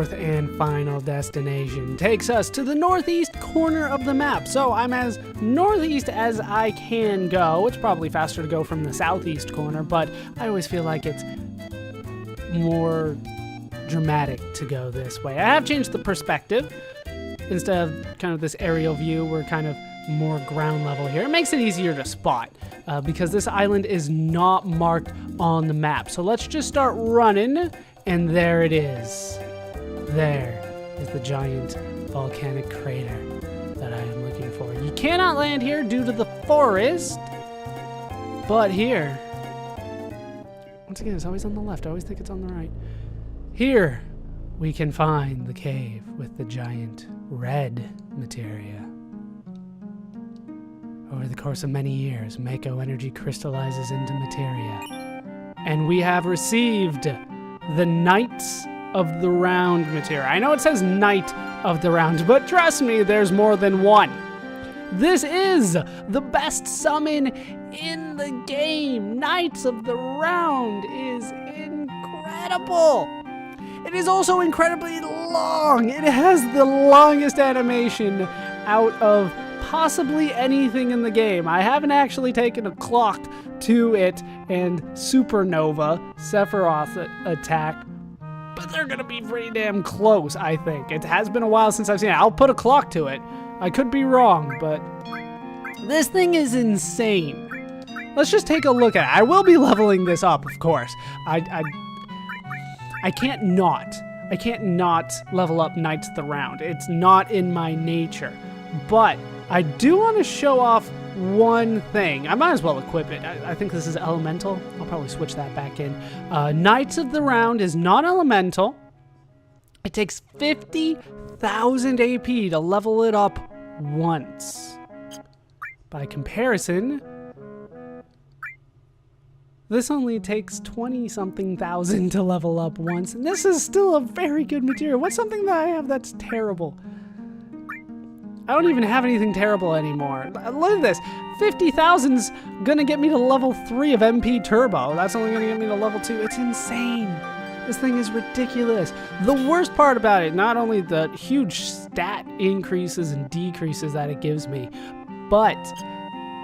fourth and final destination takes us to the northeast corner of the map. So I'm as northeast as I can go. It's probably faster to go from the southeast corner, but I always feel like it's more dramatic to go this way. I have changed the perspective. Instead of kind of this aerial view, we're kind of more ground level here. It makes it easier to spot because this island is not marked on the map. So let's just start running, and there it is. There is the giant volcanic crater that I am looking for. You cannot land here due to the forest, but here, once again, it's always on the left. I always think it's on the right. Here, we can find the cave with the giant red materia. Over the course of many years, Mako energy crystallizes into materia. And we have received the Knights of the Round materia. I know it says Knight of the Round, but trust me, there's more than one. This is the best summon in the game. Knights of the Round is incredible. It is also incredibly long. It has the longest animation out of possibly anything in the game. I haven't actually taken a clock to it and Supernova, Sephiroth attack, but they're gonna be pretty damn close, I think. It has been a while since I've seen it. I'll put a clock to it. I could be wrong, but this thing is insane. Let's just take a look at it. I will be leveling this up, of course. I can't not level up Knights of the Round. It's not in my nature. But I do want to show off one thing. I might as well equip it. I think this is elemental. I'll probably switch that back in. Knights of the Round is not elemental. It takes 50,000 AP to level it up once. By comparison, this only takes 20-something thousand to level up once, and this is still a very good material. What's something that I have that's terrible? I don't even have anything terrible anymore. Look at this. 50,000's gonna get me to level 3 of MP Turbo. That's only gonna get me to level 2. It's insane. This thing is ridiculous. The worst part about it, not only the huge stat increases and decreases that it gives me, but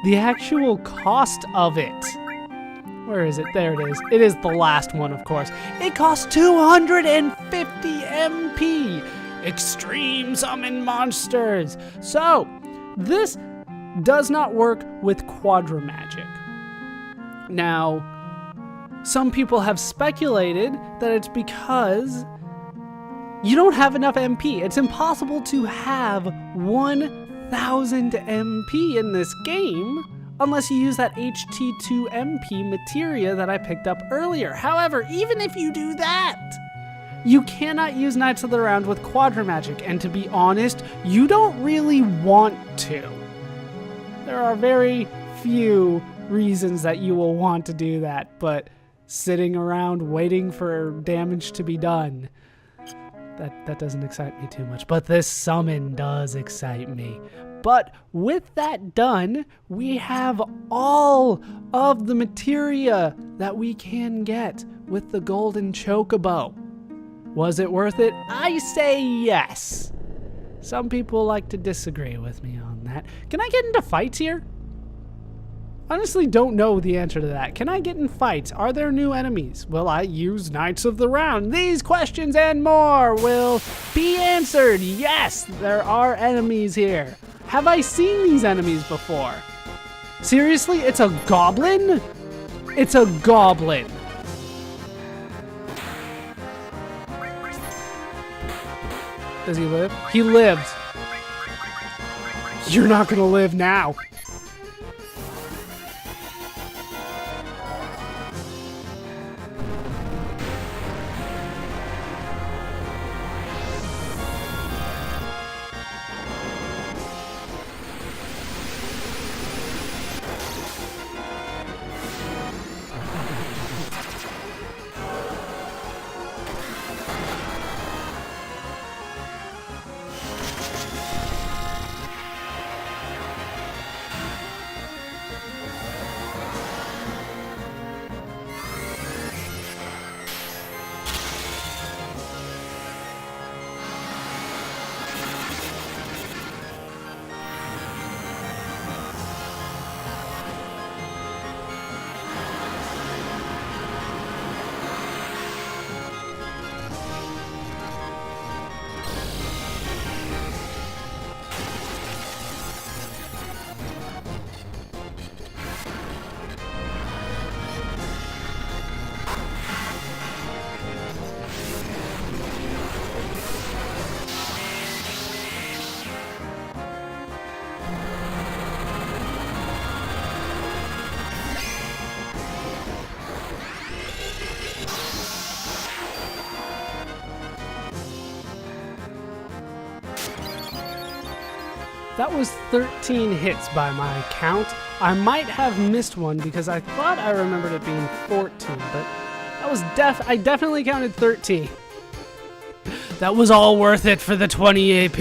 the actual cost of it. Where is it? There it is. It is the last one, of course. It costs 250 MP. Extreme summon monsters. So, this does not work with Quadra Magic. Now, some people have speculated that it's because you don't have enough MP. It's impossible to have 1,000 MP in this game unless you use that HT2 MP materia that I picked up earlier. However, even if you do that, you cannot use Knights of the Round with Quadra Magic, and to be honest, you don't really want to. There are very few reasons that you will want to do that, but sitting around waiting for damage to be done, that doesn't excite me too much. But this summon does excite me. But with that done, we have all of the materia that we can get with the Golden Chocobo. Was it worth it? I say yes. Some people like to disagree with me on that. Can I get into fights here? Honestly, don't know the answer to that. Can I get in fights? Are there new enemies? Will I use Knights of the Round? These questions and more will be answered. Yes, there are enemies here. Have I seen these enemies before? Seriously, it's a goblin? It's a goblin. Does he live? He lived. You're not gonna live now. That was 13 hits by my count. I might have missed one because I thought I remembered it being 14, but that was I definitely counted 13. That was all worth it for the 20 AP.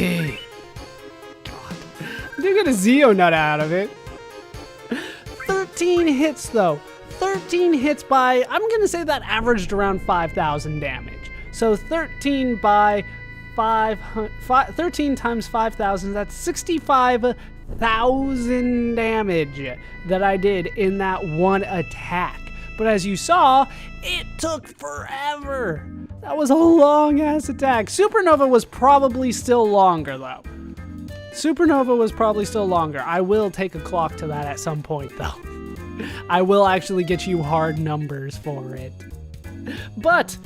God. I did get a Zeo nut out of it. 13 hits though. 13 hits by, I'm going to say that averaged around 5,000 damage. So 13 by 13 times 5,000, that's 65,000 damage that I did in that one attack. But as you saw, it took forever. That was a long-ass attack. Supernova was probably still longer, though. Supernova was probably still longer. I will take a clock to that at some point, though. I will actually get you hard numbers for it. But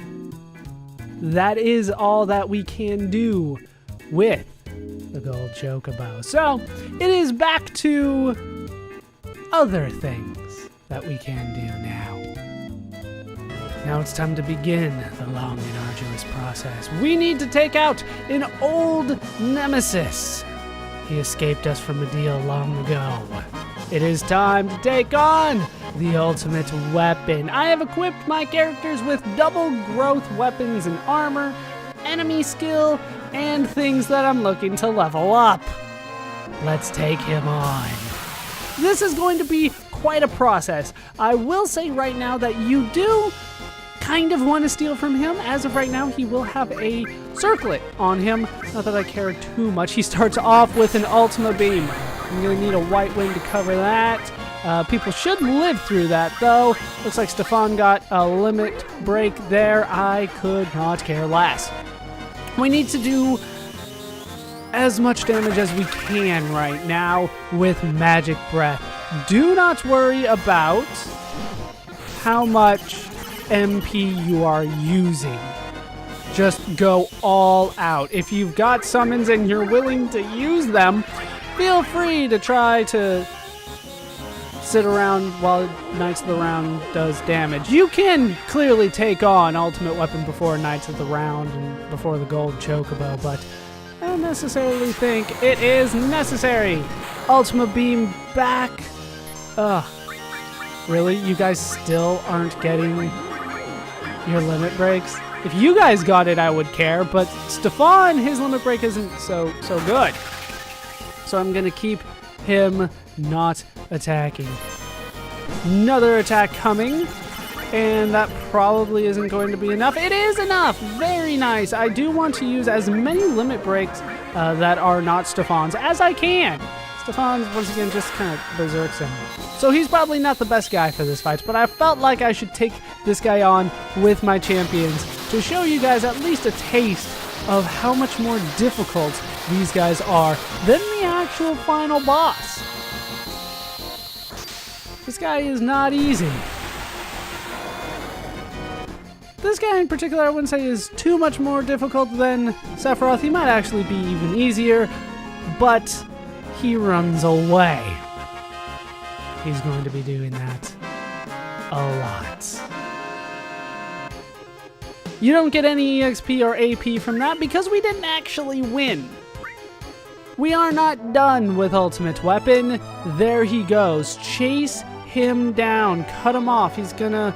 that is all that we can do with the Gold Chocobo. So it is back to other things that we can do now. Now it's time to begin the long and arduous process. We need to take out an old nemesis. He escaped us from a deal long ago. It is time to take on the ultimate weapon. I have equipped my characters with double growth weapons and armor, enemy skill, and things that I'm looking to level up. Let's take him on. This is going to be quite a process. I will say right now that you do kind of want to steal from him. As of right now, he will have a circlet on him. Not that I care too much. He starts off with an Ultima Beam. I'm going to need a White Wing to cover that. People should live through that, though. Looks like Stefan got a limit break there. I could not care less. We need to do as much damage as we can right now with Magic Breath. Do not worry about how much MP you are using. Just go all out. If you've got summons and you're willing to use them, feel free to try to sit around while Knights of the Round does damage. You can clearly take on Ultimate Weapon before Knights of the Round and before the Gold Chocobo, but I don't necessarily think it is necessary. Ultima Beam back. Ugh. Really? You guys still aren't getting your limit breaks? If you guys got it, I would care, but Stefan, his limit break isn't so good. So I'm going to keep him not attacking. Another attack coming, and that probably isn't going to be enough. It is enough! Very nice. I do want to use as many limit breaks that are not Stefan's as I can. Stefan's, once again, just kind of berserks him. So he's probably not the best guy for this fight, but I felt like I should take this guy on with my champions to show you guys at least a taste of how much more difficult these guys are than the actual final boss. This guy is not easy. This guy in particular I wouldn't say is too much more difficult than Sephiroth. He might actually be even easier, but he runs away. He's going to be doing that a lot. You don't get any EXP or AP from that because we didn't actually win. We are not done with Ultimate Weapon. There he goes. Chase him down. Cut him off. He's gonna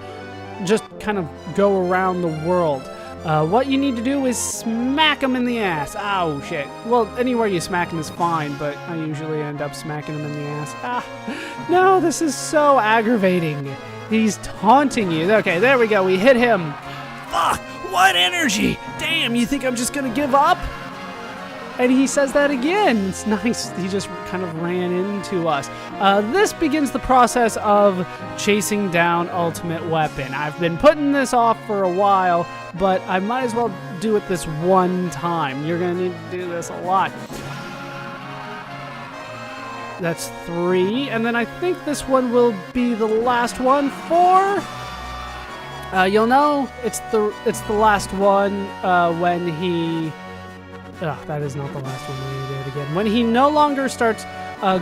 just kind of go around the world. What you need to do is smack him in the ass. Oh, shit. Well, anywhere you smack him is fine, but I usually end up smacking him in the ass. No, this is so aggravating. He's taunting you. Okay, there we go. We hit him. Fuck, what energy? Damn, you think I'm just gonna give up? And he says that again. It's nice. He just kind of ran into us. This begins the process of chasing down Ultimate Weapon. I've been putting this off for a while, but I might as well do it this one time. You're going to need to do this a lot. That's 3. And then I think this one will be the last one. 4. You'll know it's the last one when he... that is not the last one. We're going to do it again. When he no longer starts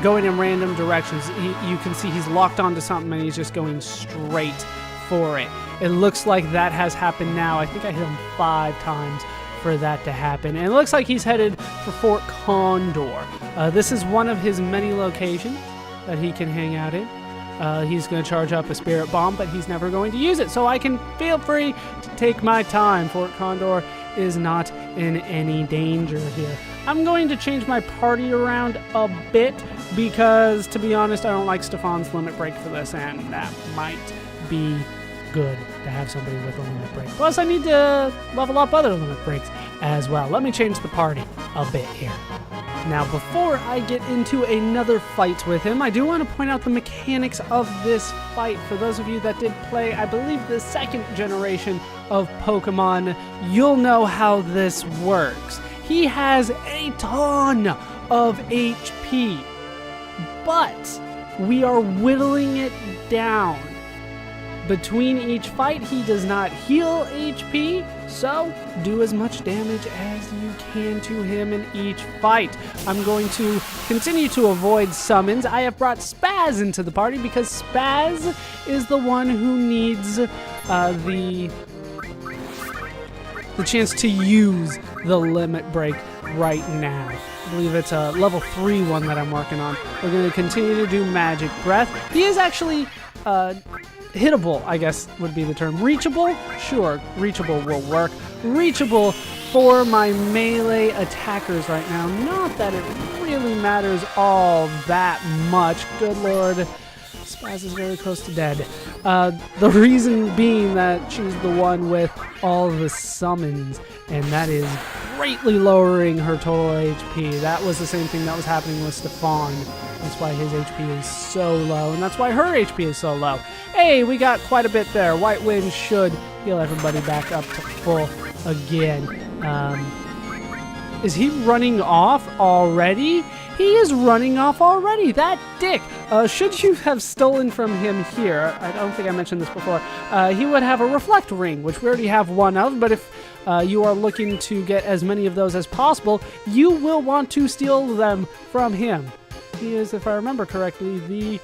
going in random directions, you can see he's locked onto something and he's just going straight for it. It looks like that has happened now. I think I hit him 5 times for that to happen. And it looks like he's headed for Fort Condor. This is one of his many locations that he can hang out in. He's going to charge up a spirit bomb, but he's never going to use it, so I can feel free to take my time. Fort Condor is not in any danger here. I'm going to change my party around a bit because, to be honest, I don't like Stefan's limit break for this, and that might be good to have somebody with a limit break. Plus, I need to level up other limit breaks as well. Let me change the party a bit here. Now, before I get into another fight with him, I do want to point out the mechanics of this fight. For those of you that did play, I believe, the second generation of Pokemon, you'll know how this works. He has a ton of HP, but we are whittling it down. Between each fight, he does not heal HP, so do as much damage as you can to him in each fight. I'm going to continue to avoid summons. I have brought Spaz into the party because Spaz is the one who needs the chance to use the limit break right now. I believe it's a level 3 one that I'm working on. We're going to continue to do Magic Breath. He is actually hittable, I guess would be the term. Reachable? Sure, reachable will work. Reachable for my melee attackers right now. Not that it really matters all that much. Good lord, Spaz is very close to dead. The reason being that she's the one with all the summons, and that is greatly lowering her total HP. That was the same thing that was happening with Stefan. That's why his HP is so low, and that's why her HP is so low. Hey, we got quite a bit there. White Wind should heal everybody back up to full again. Is he running off already? He is running off already. That dick. Should you have stolen from him here, I don't think I mentioned this before, he would have a Reflect Ring, which we already have one of, but if you are looking to get as many of those as possible, you will want to steal them from him. He is, if I remember correctly, the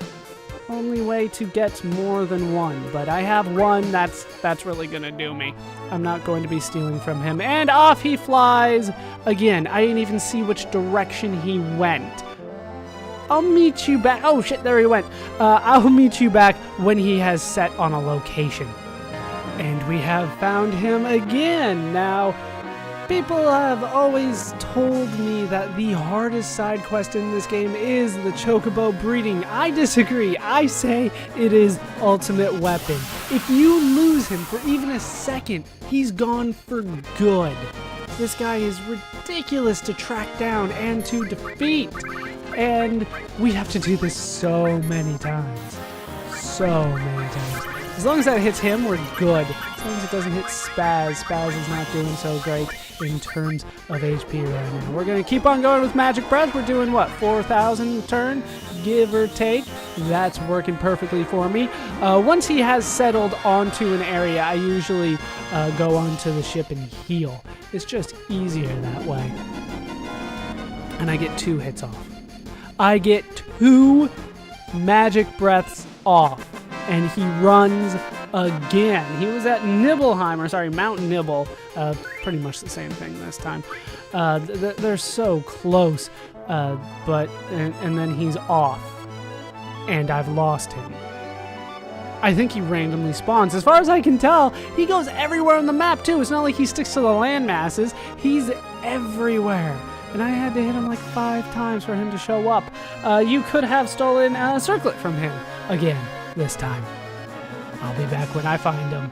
only way to get more than one, but I have one. That's really gonna do me. I'm not going to be stealing from him, and off he flies again. I didn't even see which direction he went. I'll meet you back. Oh shit, there he went. I'll meet you back when he has set on a location. And we have found him again. Now, people have always told me that the hardest side quest in this game is the Chocobo breeding. I disagree. I say it is ultimate weapon. If you lose him for even a second, he's gone for good. This guy is ridiculous to track down and to defeat. And we have to do this so many times. So many times. As long as that hits him, we're good. As long as it doesn't hit Spaz. Spaz is not doing so great in terms of HP right now. We're going to keep on going with Magic Breath. We're doing, what, 4,000 a turn, give or take. That's working perfectly for me. Once he has settled onto an area, I usually go onto the ship and heal. It's just easier that way. And I get 2 hits off. I get 2 Magic Breaths off. And he runs again. He was at Mount Nibble. Pretty much the same thing this time. They're so close. And then he's off. And I've lost him. I think he randomly spawns. As far as I can tell, he goes everywhere on the map too. It's not like he sticks to the land masses. He's everywhere. And I had to hit him like 5 times for him to show up. You could have stolen a circlet from him again. This time. I'll be back when I find him.